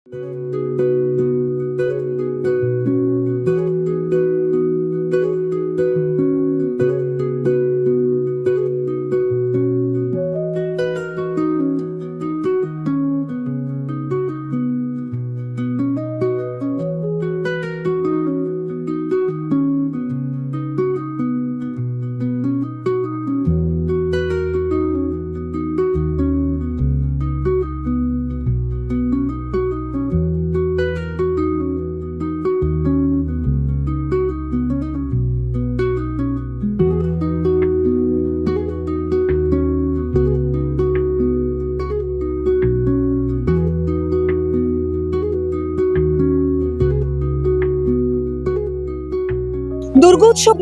দুর্গোৎসব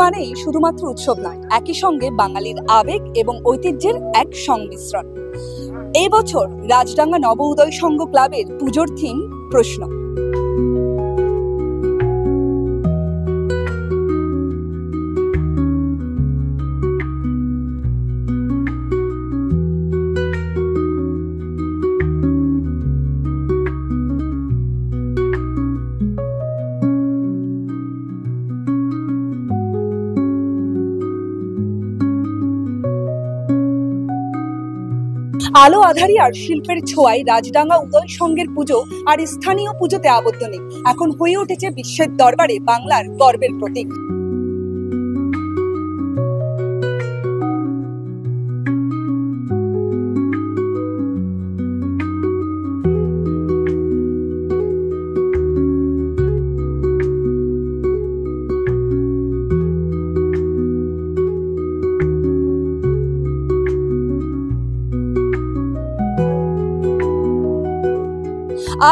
মানেই শুধুমাত্র উৎসব নয়, একই সঙ্গে বাঙালির আবেগ এবং ঐতিহ্যের এক সংমিশ্রণ। এই বছর রাজডাঙ্গা নব উদয় সংঘ ক্লাবের পুজোর থিম প্রশ্ন। আলো আধারি আর শিল্পের ছোঁয়ায় রাজডাঙ্গা উদয় সংঘের পুজো আর স্থানীয় পুজোতে আবদ্ধ নেই, এখন হয়ে উঠেছে বিশ্বের দরবারে বাংলার গর্বের প্রতীক।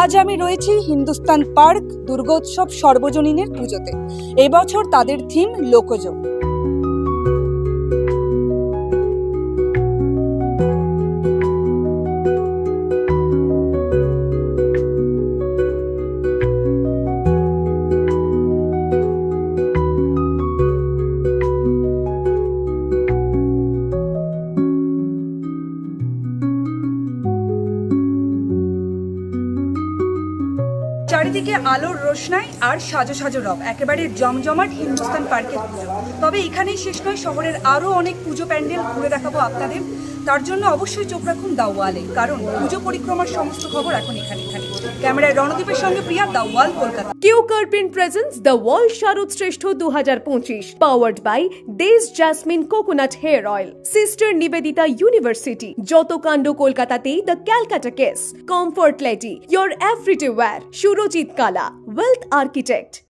আজ আমি রয়েছি হিন্দুস্তান পার্ক দুর্গোৎসব সর্বজনীনের পুজোতে। এবছর তাদের থিম লোকজ। চারিদিকে আলোর রোশনাই আর সাজো সাজো রব, একেবারে জমজমাট হিন্দুস্তান পার্কের পুজো। তবে এখানেই শেষ নয়, শহরের আরও অনেক পুজো প্যান্ডেল ঘুরে দেখাবো আপনাদের। তার জন্য অবশ্যই চোখ রাখুন দ্য ওয়ালে, কারণ পুজো পরিক্রমার সমস্ত খবর এখন এখানে। ক্যামেরায় রণদীপের সঙ্গে Priya, the wall, Kolkata. Keo Karpin presents the wall Sharad Shreshtha 2025, powered by দেশ jasmine coconut hair oil, sister Nivedita university, যত কাণ্ড কলকাতাতেই the Calcutta case, comfort lady, your everyday wear, Surajit Kala, wealth architect.